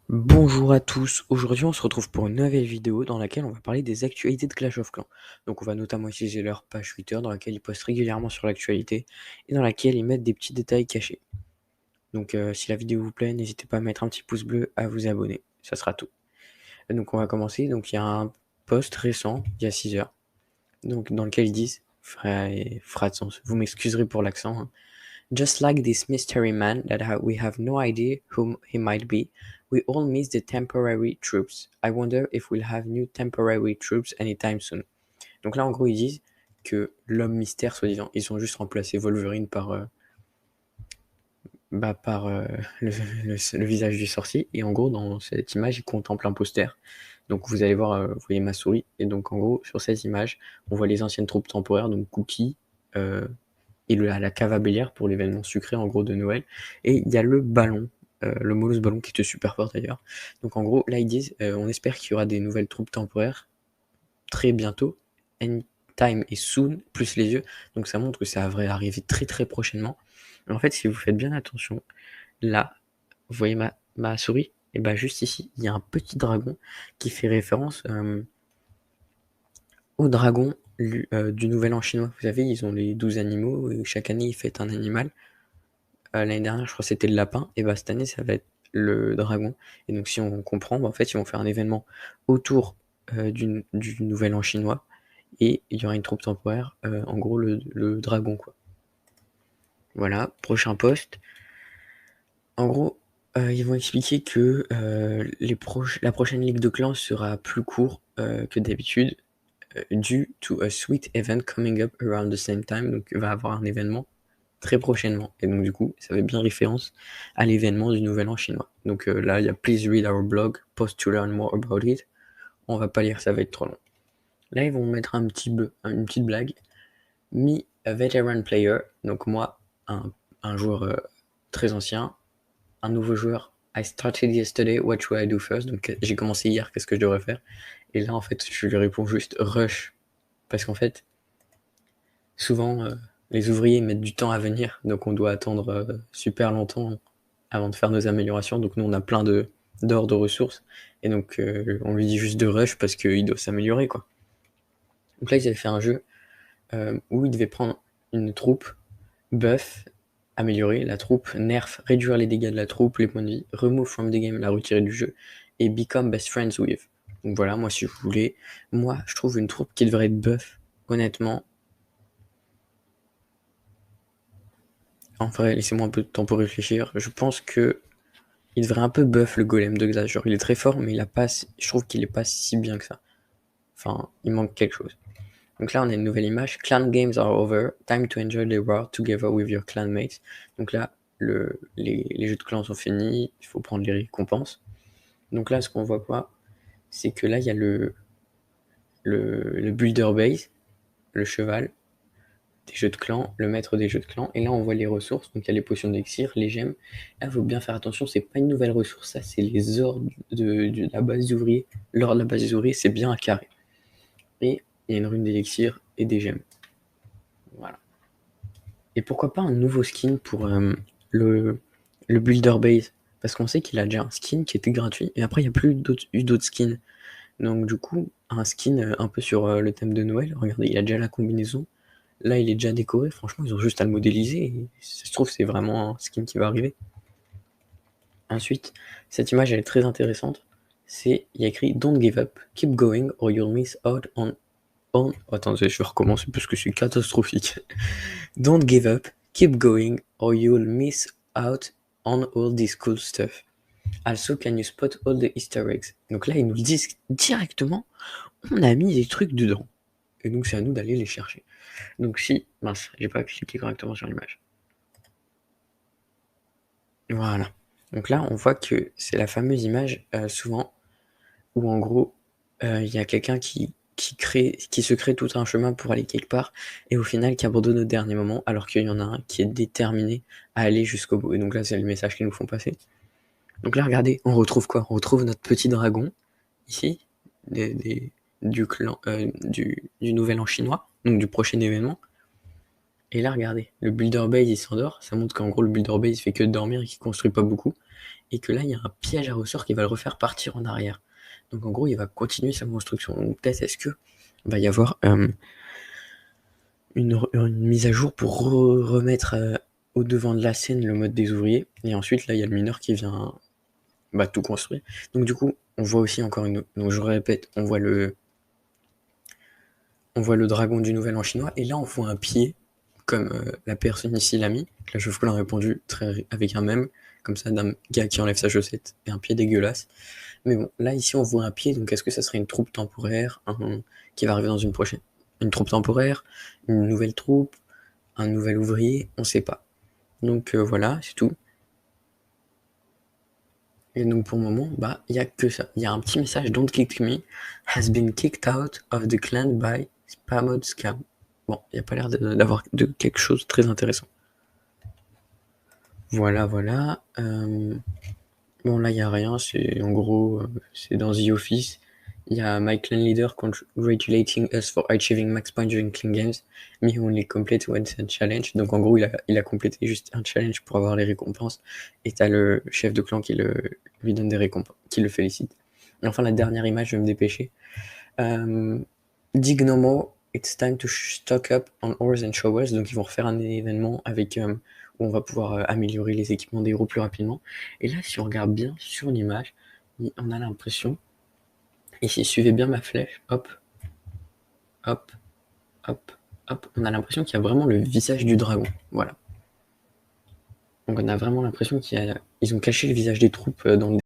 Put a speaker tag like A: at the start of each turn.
A: Bonjour à tous, aujourd'hui on se retrouve pour une nouvelle vidéo dans laquelle on va parler des actualités de Clash of Clans. Donc on va notamment utiliser leur page Twitter dans laquelle ils postent régulièrement sur l'actualité et dans laquelle ils mettent des petits détails cachés. Donc si la vidéo vous plaît, n'hésitez pas à mettre un petit pouce bleu, à vous abonner, ça sera tout. Et donc on va commencer, donc il y a un post récent, il y a 6 heures, donc, dans lequel ils disent, fera de sens, vous m'excuserez pour l'accent, hein. Just like this mystery man that we have no idea whom he might be, we all miss the temporary troops. I wonder if we'll have new temporary troops anytime soon. Donc là, en gros, ils disent que l'homme mystère, soi-disant, ils ont juste remplacé Wolverine par le visage du sorcier. Et en gros, dans cette image, ils contemplent un poster. Donc vous allez voir, vous voyez ma souris. Et donc en gros, sur cette image, on voit les anciennes troupes temporaires, donc Cookie, et la cave à Bélière pour l'événement sucré en gros de Noël. Et il y a le ballon, le Molos ballon qui était super fort d'ailleurs. Donc en gros, là ils disent, on espère qu'il y aura des nouvelles troupes temporaires très bientôt, anytime et soon, plus les yeux. Donc ça montre que ça devrait arriver très très prochainement. Mais en fait, si vous faites bien attention, là, vous voyez ma souris, et bah juste ici, il y a un petit dragon qui fait référence au dragon du Nouvel An chinois. Vous savez, ils ont les 12 animaux, et chaque année ils fêtent un animal. L'année dernière, je crois que c'était le lapin, et bah cette année, ça va être le dragon. Et donc, si on comprend, bah, en fait, ils vont faire un événement autour du Nouvel An chinois, et il y aura une troupe temporaire, en gros, le dragon, quoi. Voilà, prochain poste. En gros, ils vont expliquer que la prochaine ligue de clans sera plus court que d'habitude, due to a sweet event coming up around the same time. Donc, il va y avoir un événement très prochainement. Et donc du coup, ça fait bien référence à l'événement du Nouvel An chinois. Donc là, il y a Please read our blog, post to learn more about it. On va pas lire, ça va être trop long. Là, ils vont mettre une petite blague. Me, a veteran player, donc moi, un joueur très ancien, un nouveau joueur. I started yesterday, what should I do first? Donc j'ai commencé hier, qu'est-ce que je devrais faire? Et là, en fait, je lui réponds juste rush. Parce qu'en fait, souvent, les ouvriers mettent du temps à venir, donc on doit attendre super longtemps avant de faire nos améliorations. Donc nous, on a plein d'or de ressources, et donc on lui dit juste de rush parce qu'il doit s'améliorer, quoi. Donc là, ils avaient fait un jeu où il devait prendre une troupe, buff, améliorer la troupe, nerf, réduire les dégâts de la troupe, les points de vie, remove from the game, la retirer du jeu, et become best friends with. Donc voilà, moi, si vous voulez, moi, je trouve une troupe qui devrait être buff, honnêtement. En vrai, laissez-moi un peu de temps pour réfléchir. Je pense que il devrait un peu buff le golem de glace. Genre, il est très fort, mais je trouve qu'il est pas si bien que ça. Enfin, il manque quelque chose. Donc là, on a une nouvelle image. Clan games are over. Time to enjoy the war together with your clanmates. Donc là, les jeux de clans sont finis. Il faut prendre les récompenses. Donc là, ce qu'on voit quoi, c'est que là, il y a le builder base, le cheval, des jeux de clans, le maître des jeux de clans, et là on voit les ressources, donc il y a les potions d'exir, les gemmes. Là, il faut bien faire attention, c'est pas une nouvelle ressource, ça c'est les ors de la base d'ouvriers. L'or de la base des ouvriers, c'est bien un carré. Et il y a une rune d'élixir et des gemmes. Voilà. Et pourquoi pas un nouveau skin pour le, le builder base, parce qu'on sait qu'il a déjà un skin qui était gratuit, et après il n'y a plus eu d'autres skins. Donc du coup, un skin un peu sur le thème de Noël, regardez, il a déjà la combinaison. Là, il est déjà décoré. Franchement, ils ont juste à le modéliser. Et ça se trouve, c'est vraiment un skin qui va arriver. Ensuite, cette image, elle est très intéressante. Il y a écrit Don't give up, keep going, or you'll miss out on. Attendez, je vais recommencer parce que c'est catastrophique. Don't give up, keep going, or you'll miss out on all this cool stuff. Also, can you spot all the Easter eggs? Donc là, ils nous le disent directement. On a mis des trucs dedans. Et donc, c'est à nous d'aller les chercher. Donc si, mince, j'ai pas cliqué correctement sur l'image. Voilà. Donc là, on voit que c'est la fameuse image, souvent, où en gros, il y a quelqu'un qui se crée tout un chemin pour aller quelque part, et au final qui abandonne au dernier moment, alors qu'il y en a un qui est déterminé à aller jusqu'au bout. Et donc là, c'est le message qu'ils nous font passer. Donc là, regardez, on retrouve quoi? On retrouve notre petit dragon, ici, du clan, du Nouvel An chinois, donc du prochain événement. Et là, regardez, le builder base il s'endort. Ça montre qu'en gros, le builder base il fait que dormir et qu'il construit pas beaucoup. et que là, il y a un piège à ressort qui va le refaire partir en arrière. Donc en gros, il va continuer sa construction. Donc peut-être est-ce que va y avoir une mise à jour pour remettre au devant de la scène le mode des ouvriers. Et ensuite, là, il y a le mineur qui vient tout construire. Donc du coup, on voit aussi encore une... Donc je répète, on voit le dragon du Nouvel An chinois. Et là, on voit un pied, comme la personne ici l'a mis. La chauve a répondu avec un mème, comme ça, d'un gars qui enlève sa chaussette et un pied dégueulasse. Mais bon, là, ici, on voit un pied. Donc est-ce que ça serait une troupe temporaire qui va arriver dans une prochaine... Une troupe temporaire, une nouvelle troupe, un nouvel ouvrier, on sait pas. Donc voilà, c'est tout. Et donc pour le moment, il y a que ça. Il y a un petit message: Don't kick me, has been kicked out of the clan by Spamod Scam. Bon, il n'y a pas l'air d'avoir de quelque chose de très intéressant. Voilà. Bon, là, il n'y a rien. C'est en gros, c'est dans The Office. Il y a My clan leader congratulating us for achieving max points during clan games. Me only complete one challenge. Donc en gros, il a complété juste un challenge pour avoir les récompenses. Et t'as le chef de clan qui lui donne des récompenses, qui le félicite. Et enfin, la dernière image, je vais me dépêcher. Dig no more. It's time to stock up on ores and showers. Donc ils vont refaire un événement avec où on va pouvoir améliorer les équipements des héros plus rapidement. Et là, si on regarde bien sur l'image, on a l'impression, et si suivez bien ma flèche, hop, on a l'impression qu'il y a vraiment le visage du dragon. Voilà. Donc on a vraiment l'impression qu'ils ont caché le visage des troupes dans le